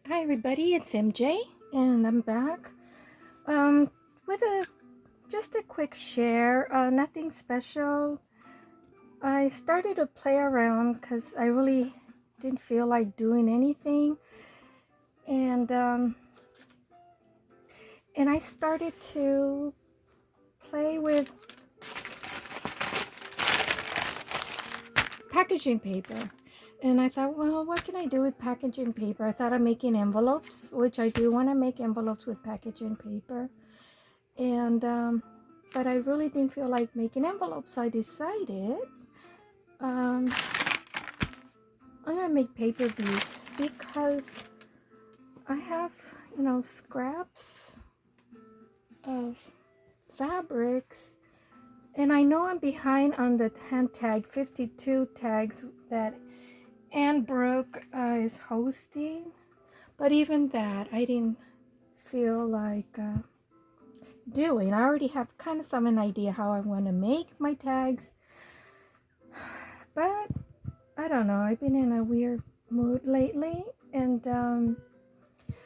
Hi everybody, it's MJ and I'm back um, with just a quick share, nothing special. I started to play around because I really didn't feel like doing anything, and I started to play with packaging paper. And I thought, well, what can I do with packaging paper? I thought of making envelopes, which I do want to make envelopes with packaging paper. And but I really didn't feel like making envelopes, so I decided um, I'm gonna make paper beads because I have, scraps of fabrics, and I know I'm behind on the hand tag 52 tags that Ann Brooke is hosting, but even that I didn't feel like doing. I already have kind of some an idea how I want to make my tags, but I don't know. I've been in a weird mood lately, and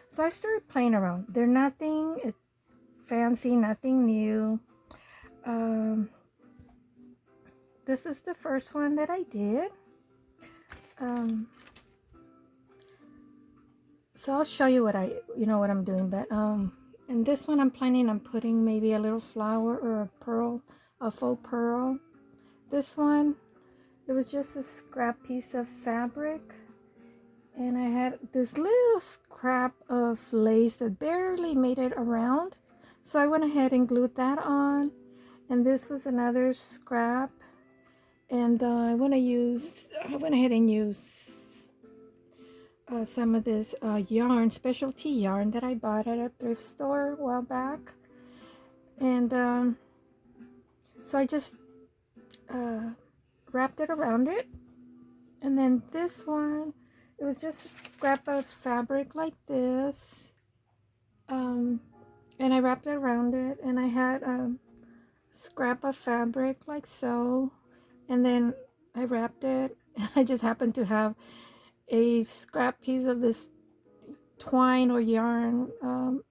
so I started playing around. They're nothing fancy, nothing new. Um, this is the first one that I did. Um, so I'll show you what what I'm doing. But in this one, I'm planning on putting maybe a little flower or a pearl, a faux pearl. This one, it was just a scrap piece of fabric. And I had this little scrap of lace that barely made it around. So I went ahead and glued that on. And this was another scrap. And I went ahead and used some of this yarn, specialty yarn that I bought at a thrift store a while back. And so I just wrapped it around it. And then this one, it was just a scrap of fabric like this. And I wrapped it around it, and I had a scrap of fabric like so, and then I wrapped it. I just happened to have a scrap piece of this twine or yarn,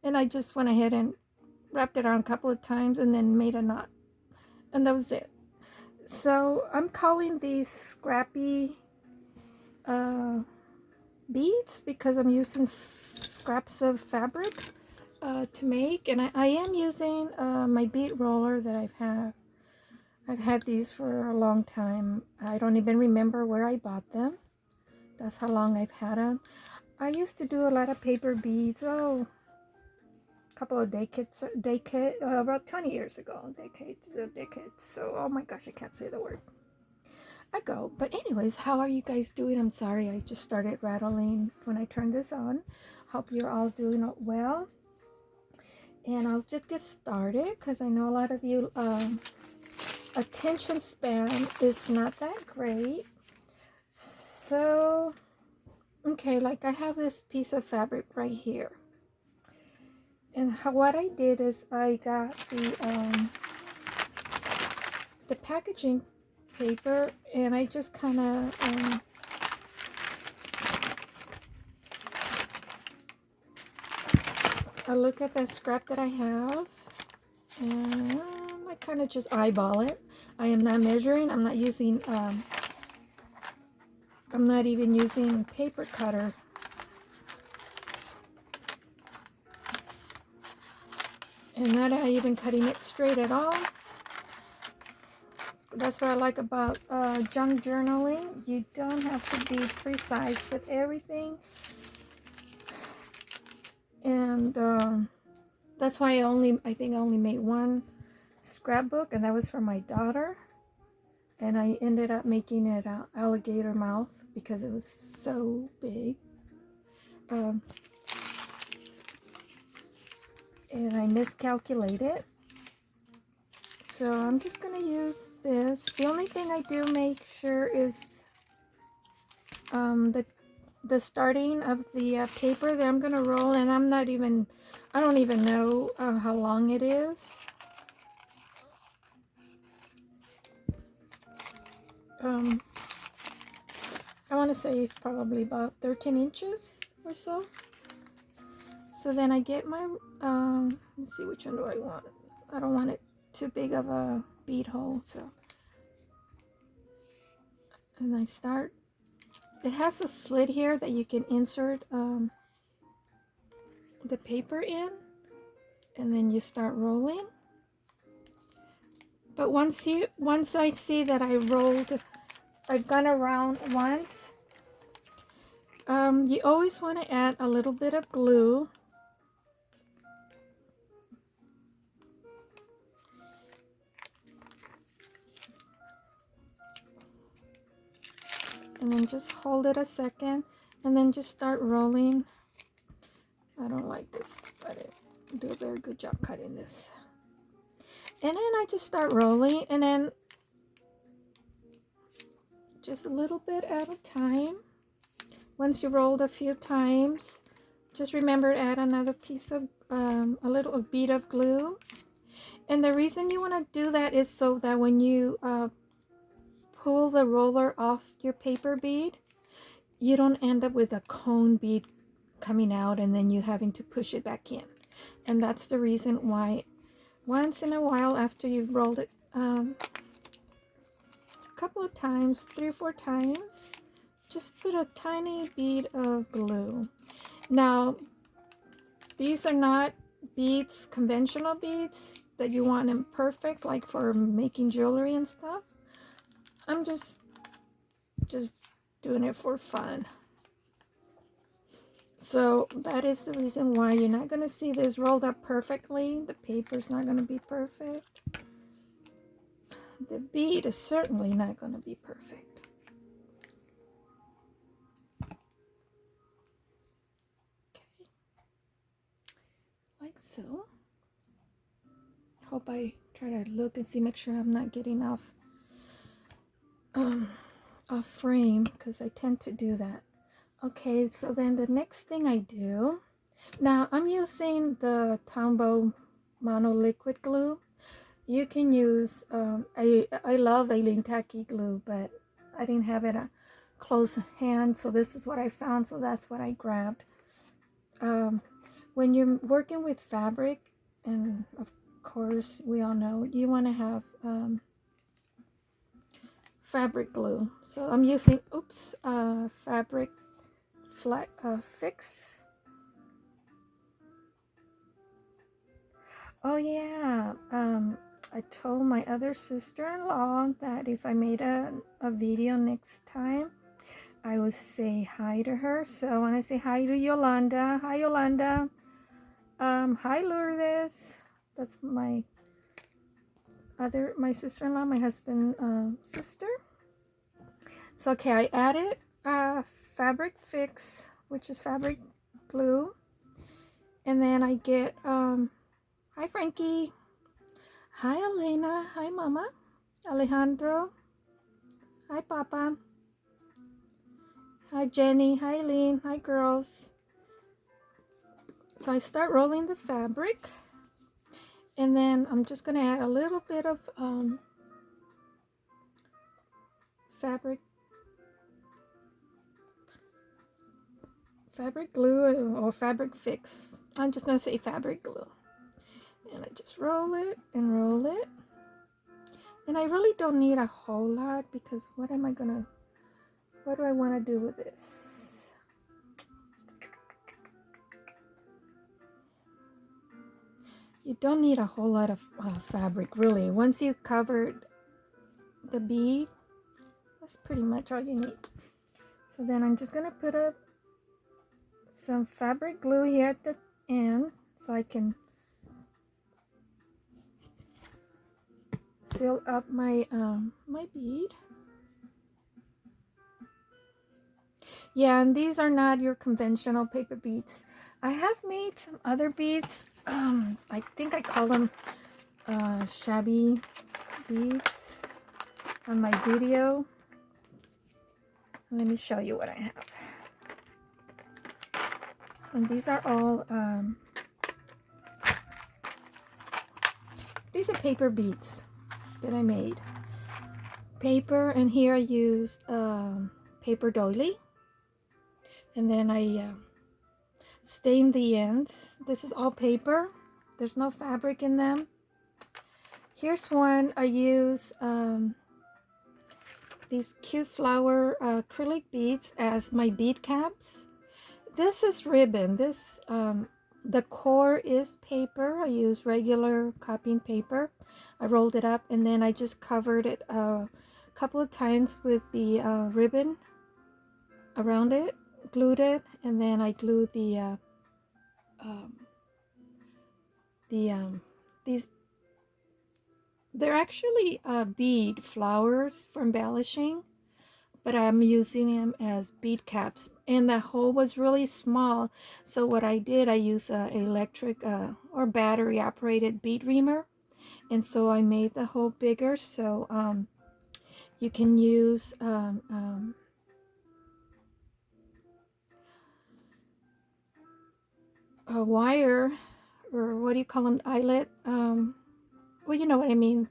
and I just went ahead and wrapped it around a couple of times and then made a knot, and that was it. So I'm calling these Scrappy uh, beads because I'm using scraps of fabric to make, and I am using my bead roller that I've had these for a long time. I don't even remember where I bought them. That's how long I've had them. I used to do a lot of paper beads, a couple of decades, about 20 years ago, decades. So, oh my gosh, I can't say the word. Ago. But anyways, how are you guys doing? I'm sorry, I just started rattling when I turned this on. Hope you're all doing well. And I'll just get started because I know a lot of you attention span is not that great. So okay, like I have this piece of fabric right here, and what I did is I got the packaging paper, and I just kind of I look at that scrap that I have, and I kind of just eyeball it. I am not measuring. I'm not using I'm not even using paper cutter. And not even cutting it straight at all. That's what I like about junk journaling. You don't have to be precise with everything. And that's why I think I only made one scrapbook, and that was for my daughter. And I ended up making it an alligator mouth because it was so big. And I miscalculated. So I'm just going to use this. The only thing I do make sure is the starting of the paper that I'm going to roll. And I don't even know how long it is. I want to say it's probably about 13 inches or so. So then I get my, let's see, which one do I want? I don't want it too big of a bead hole, so. And I start, it has a slit here that you can insert the paper in, and then you start rolling. But once I see that I've gone around once, you always want to add a little bit of glue. And then just hold it a second, and then just start rolling. I don't like this, but I didn't do a very good job cutting this. And then I just start rolling, and then just a little bit at a time. Once you rolled a few times, just remember to add another piece of a bead of glue. And the reason you want to do that is so that when you pull the roller off your paper bead, you don't end up with a cone bead coming out and then you having to push it back in. And that's the reason why once in a while, after you've rolled it a couple of times, 3 or 4 times, just put a tiny bead of glue. Now, these are not beads, conventional beads that you want them perfect, like for making jewelry and stuff. I'm just doing it for fun. So that is the reason why you're not going to see this rolled up perfectly. The paper's not going to be perfect. The bead is certainly not going to be perfect. Okay. Like so. Hope I try to look and see, make sure I'm not getting off frame, because I tend to do that. Okay, so then the next thing I do, now I'm using the Tombow Mono Liquid Glue. You can use, I love Alien Tacky glue, but I didn't have it a close hand, so this is what I found, so that's what I grabbed. When you're working with fabric, and of course we all know, you want to have fabric glue. So I'm using, fabric fix. Oh yeah, I told my other sister-in-law that if I made a video next time, I would say hi to her. So I want to say hi to Yolanda. Hi Yolanda. Hi Lourdes. That's my sister-in-law, my husband's sister. So okay, I added fabric fix, which is fabric glue, and then I get hi Frankie, hi Elena, hi Mama, Alejandro, hi Papa, hi Jenny, hi Eileen, hi girls. So I start rolling the fabric, and then I'm just gonna add a little bit of fabric glue or fabric fix. I'm just gonna say fabric glue, and I just roll it and roll it. And I really don't need a whole lot, because what do I want to do with this? You don't need a whole lot of fabric, really. Once you covered the bead, that's pretty much all you need. So then I'm just gonna put some fabric glue here at the end, so I can seal up my my bead. Yeah, and these are not your conventional paper beads. I have made some other beads. I think I call them shabby beads on my video. Let me show you what I have. And these are all these are paper beads that I made. Paper, and here I used paper doily, and then I stain the ends. This is all paper. There's no fabric in them. Here's one. I use these cute flower acrylic beads as my bead caps. This is ribbon. This the core is paper. I use regular copying paper. I rolled it up and then I just covered it a couple of times with the ribbon around it, glued it, and then I glued these. They're actually bead flowers for embellishing, but I'm using them as bead caps, and the hole was really small. So what I did, I used a electric or battery operated bead reamer, and so I made the hole bigger. So you can use a wire, or what do you call them, eyelet, well, you know what I mean.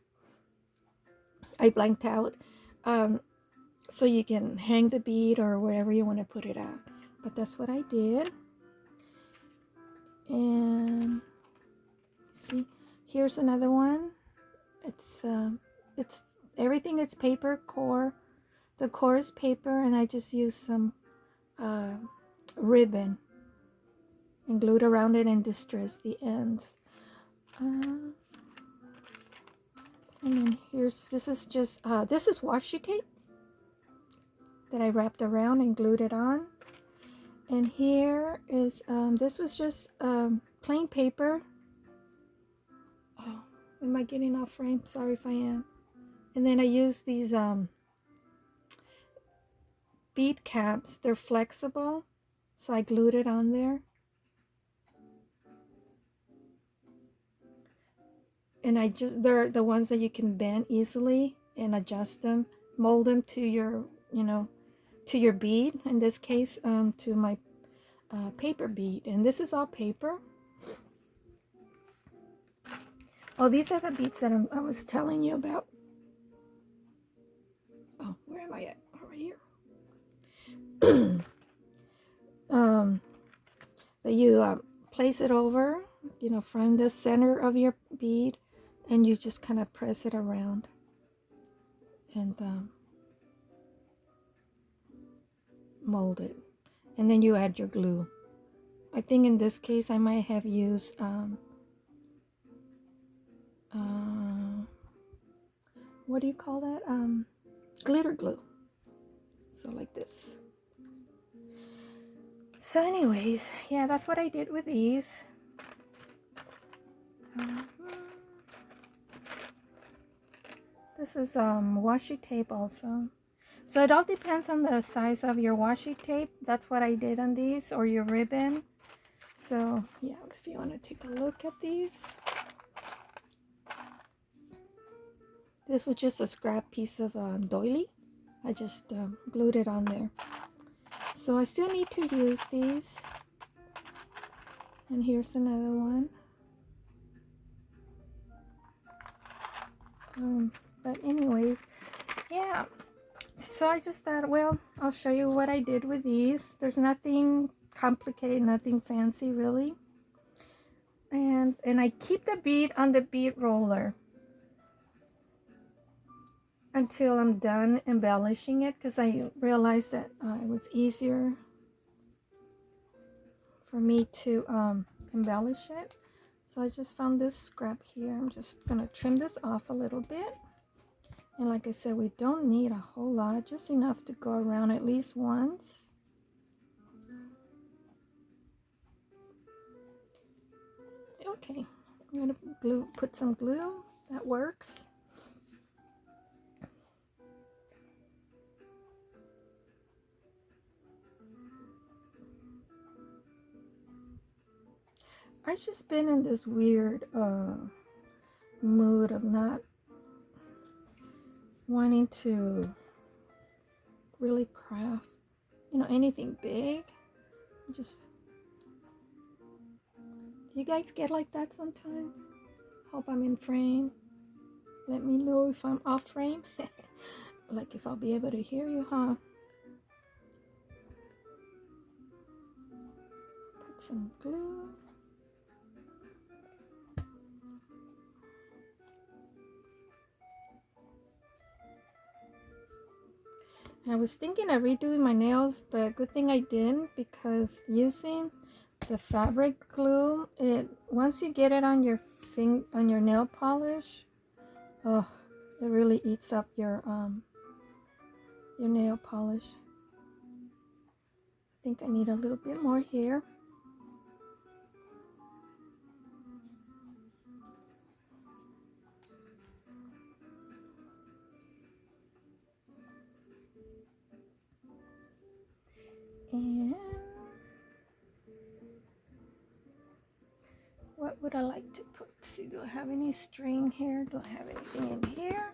I blanked out. So you can hang the bead or wherever you want to put it at. But that's what I did. And see, here's another one. It's everything is paper core. The core is paper, and I just used some ribbon and glued around it and distressed the ends. And then this is just this is washi tape that I wrapped around and glued it on. And here is this was just plain paper. Oh, am I getting off frame? Sorry if I am. And then I used these bead caps. They're flexible, so I glued it on there. And they're the ones that you can bend easily and adjust them, mold them to your, to your bead. In this case, to my paper bead. And this is all paper. Oh, these are the beads that I was telling you about. Oh, where am I at? Oh, right here. That you place it over, from the center of your bead, and you just kind of press it around and mold it, and then you add your glue. I think in this case I might have used what do you call that, glitter glue. So like this. So anyways, yeah, that's what I did with these. This is washi tape also. So it all depends on the size of your washi tape. That's what I did on these, or your ribbon. So yeah, if you want to take a look at these. This was just a scrap piece of doily. I just glued it on there. So I still need to use these. And here's another one. But anyways, yeah. So I just thought, well, I'll show you what I did with these. There's nothing complicated, nothing fancy really. And I keep the bead on the bead roller until I'm done embellishing it, because I realized that it was easier for me to embellish it. So I just found this scrap here. I'm just gonna trim this off a little bit. And like I said, we don't need a whole lot, just enough to go around at least once. Okay, I'm gonna put some glue. That works. I've just been in this weird mood of not wanting to really craft, anything big. Just, do you guys get like that sometimes? Hope I'm in frame. Let me know if I'm off frame. Like if I'll be able to hear you, huh? Put some glue. I was thinking of redoing my nails, but good thing I didn't, because using the fabric glue, once you get it on your nail polish, oh, it really eats up your nail polish. I think I need a little bit more here. And what would I like to put? Let's see, do I have any string here? Do I have anything in here?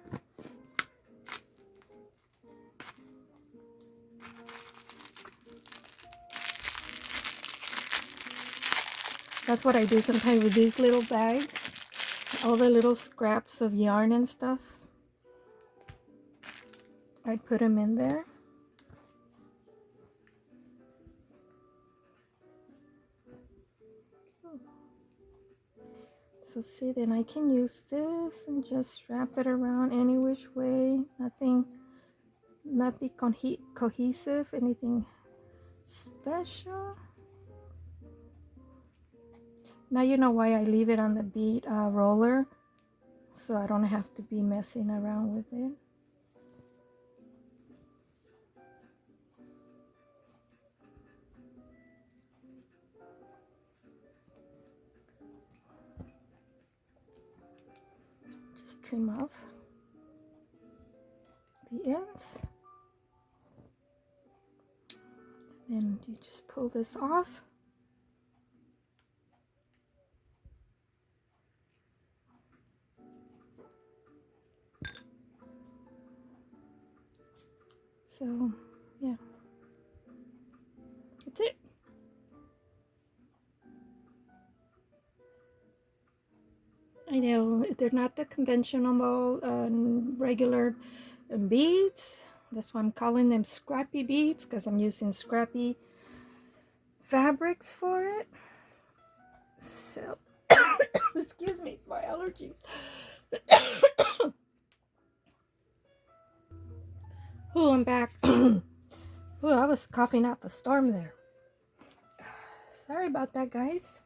That's what I do sometimes with these little bags. All the little scraps of yarn and stuff, I put them in there. So see, then I can use this and just wrap it around any which way. Nothing cohesive, anything special. Now you know why I leave it on the bead roller, so I don't have to be messing around with it. Just trim off the ends. Then you just pull this off. So yeah, that's it. I know they're not the conventional regular beads. That's why I'm calling them scrappy beads, because I'm using scrappy fabrics for it. So excuse me, it's my allergies. Oh, I'm back. Oh, I was coughing up a storm there. Sorry about that, guys.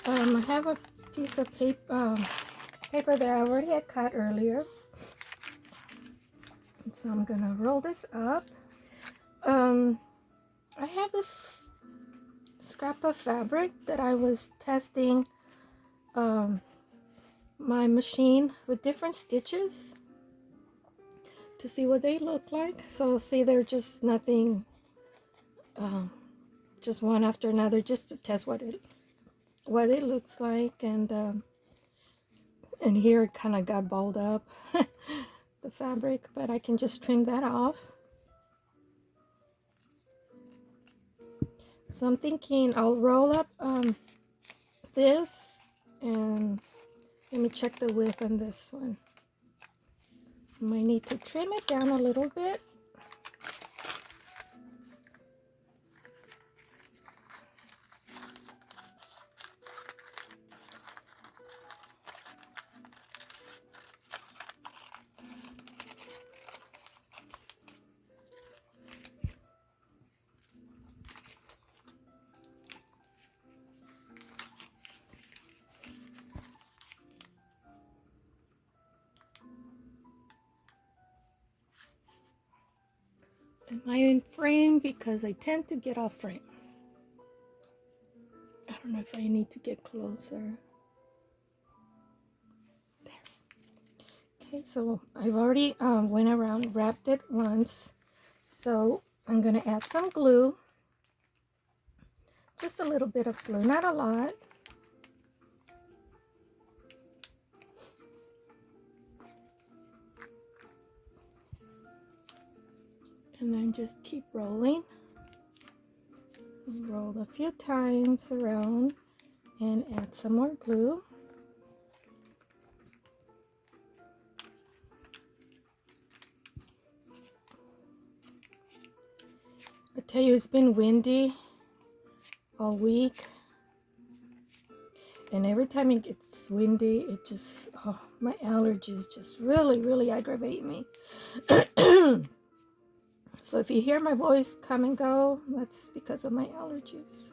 I have a piece of paper that I already had cut earlier. So I'm gonna roll this up. I have this scrap of fabric that I was testing my machine with different stitches to see what they look like. So see, they're just nothing, just one after another, just to test what it looks like. And here it kind of got balled up, the fabric, but I can just trim that off. So I'm thinking I'll roll up this, and let me check the width on this one. I might need to trim it down a little bit. Am I in frame? Because I tend to get off frame. I don't know if I need to get closer. There. Okay, so I've already went around, wrapped it once. So I'm gonna add some glue. Just a little bit of glue, not a lot. And then just keep rolling. Roll a few times around and add some more glue. Tell you, it's been windy all week, and every time it gets windy, it just, oh, my allergies just really aggravate me. So if you hear my voice come and go, that's because of my allergies.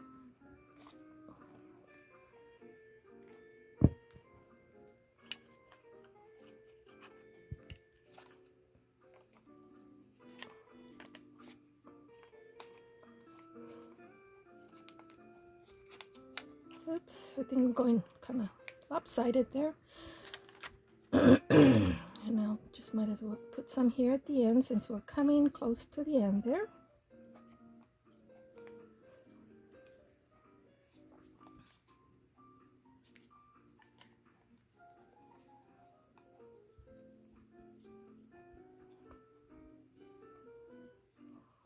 Oops, I think I'm going kind of lopsided there. And now just might as well put some here at the end since we're coming close to the end there.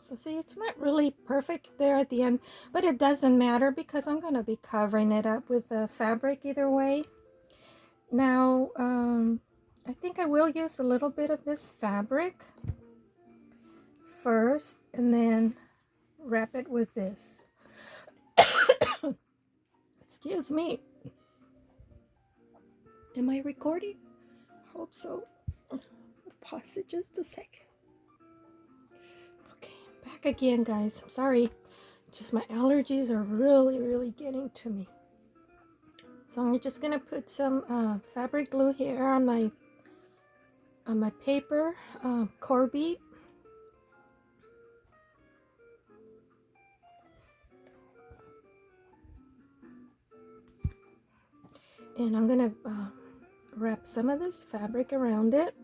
So see, it's not really perfect there at the end, but it doesn't matter because I'm going to be covering it up with the fabric either way. Now, I think I will use a little bit of this fabric first and then wrap it with this. Excuse me. Am I recording? Hope so. Pause it just a second. Okay, back again, guys. I'm sorry. Just my allergies are really getting to me. So I'm just gonna put some fabric glue here on my paper core bead. And I'm gonna wrap some of this fabric around it.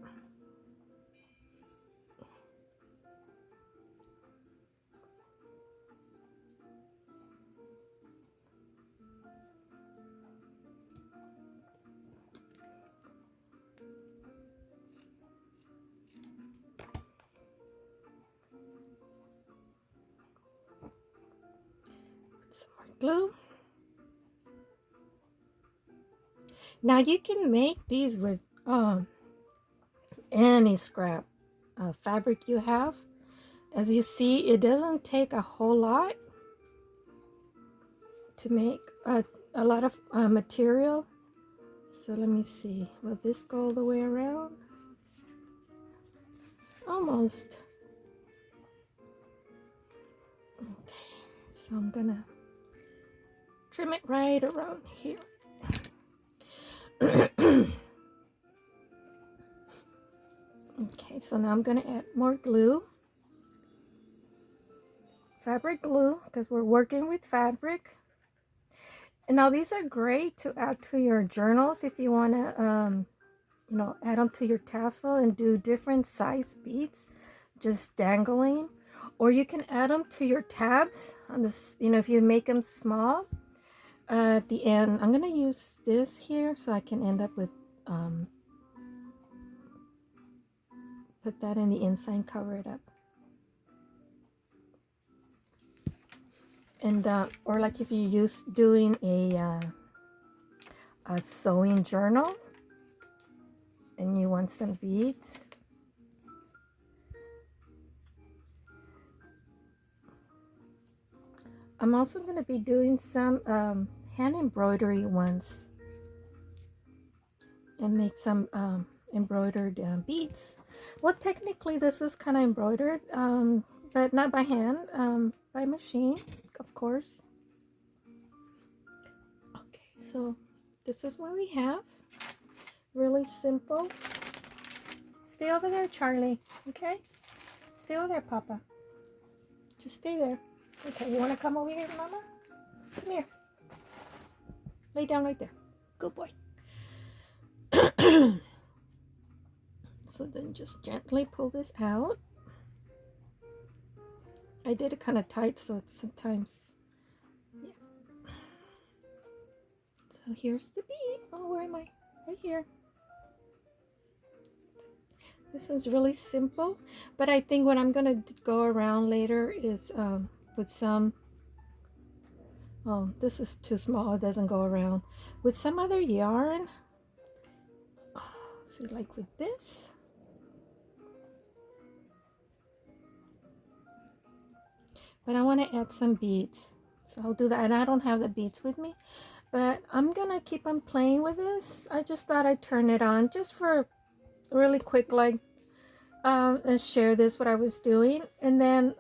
Put some more glue. Now you can make these with any scrap fabric you have. As you see, it doesn't take a whole lot to make a lot of material. So let me see, will this go all the way around? Almost. Okay, so I'm gonna trim it right around here. Okay, so now I'm gonna add more glue. Fabric glue, because we're working with fabric. And now these are great to add to your journals if you want to you know, add them to your tassel and do different size beads just dangling, or you can add them to your tabs on this, you know, if you make them small at the end. I'm going to use this here so I can end up with put that in the inside and cover it up. And or like if you use doing a sewing journal and you want some beads, I'm also going to be doing some hand embroidery ones and make some embroidered beads. Well, technically this is kind of embroidered, but not by hand, by machine, of course. Okay, so this is what we have. Really simple. Stay over there, Charlie. Okay, stay over there, Papa. Just stay there. Okay, you want to come over here, Mama? Come here. Lay down right there. Good boy. So then just gently pull this out. I did it kind of tight, so it's sometimes, yeah. So here's the bead. Oh, where am I? Right here. This is really simple, but I think what I'm gonna go around later is with some, oh, this is too small, it doesn't go around, with some other yarn. See, like with this. but I want to add some beads. So I'll do that. And I don't have the beads with me, but I'm gonna keep on playing with this. I just thought I'd turn it on just for really quick, like and share this what I was doing. And then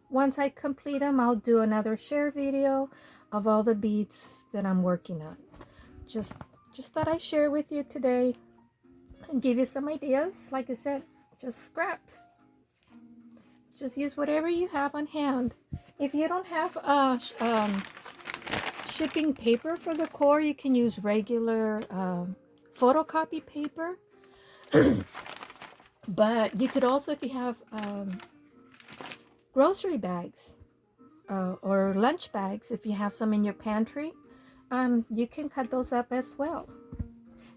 once I complete them, I'll do another share video of all the beads that I'm working on. Just thought I'd share with you today and give you some ideas. Like I said, just scraps. Just use whatever you have on hand. If you don't have shipping paper for the core, you can use regular photocopy paper. But you could also, if you have grocery bags or lunch bags, if you have some in your pantry, you can cut those up as well.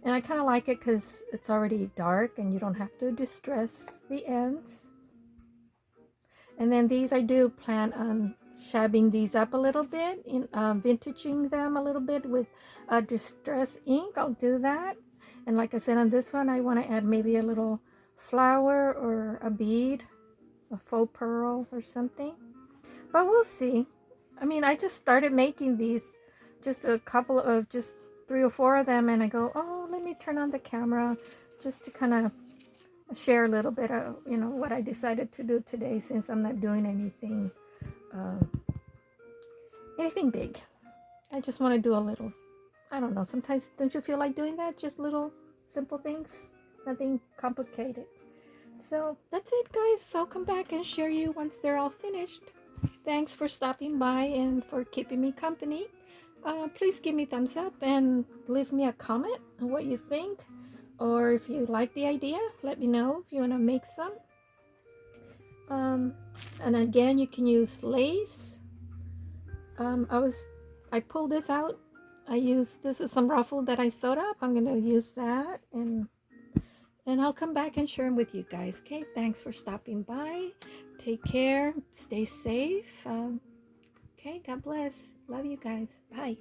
And I kind of like it because it's already dark and you don't have to distress the ends. And then these, I do plan on shabbing these up a little bit, in vintaging them a little bit with distress ink. I'll do that. And like I said, on this one, I want to add maybe a little flower or a bead, a faux pearl or something. But we'll see. I mean, I just started making these, just a couple of, just 3 or 4 of them, and I go, oh, let me turn on the camera just to kind of share a little bit of, you know, what I decided to do today, since I'm not doing anything big. I just want to do a little, I don't know, sometimes don't you feel like doing that? Just little simple things, nothing complicated. So that's it, guys. I'll come back and share you once they're all finished. Thanks for stopping by and for keeping me company. Please give me thumbs up and leave me a comment on what you think. Or if you like the idea, let me know if you want to make some. And again, you can use lace. I pulled this out. This is some ruffle that I sewed up. I'm going to use that, and I'll come back and share them with you guys. Okay, thanks for stopping by. Take care. Stay safe. Okay, God bless. Love you guys. Bye.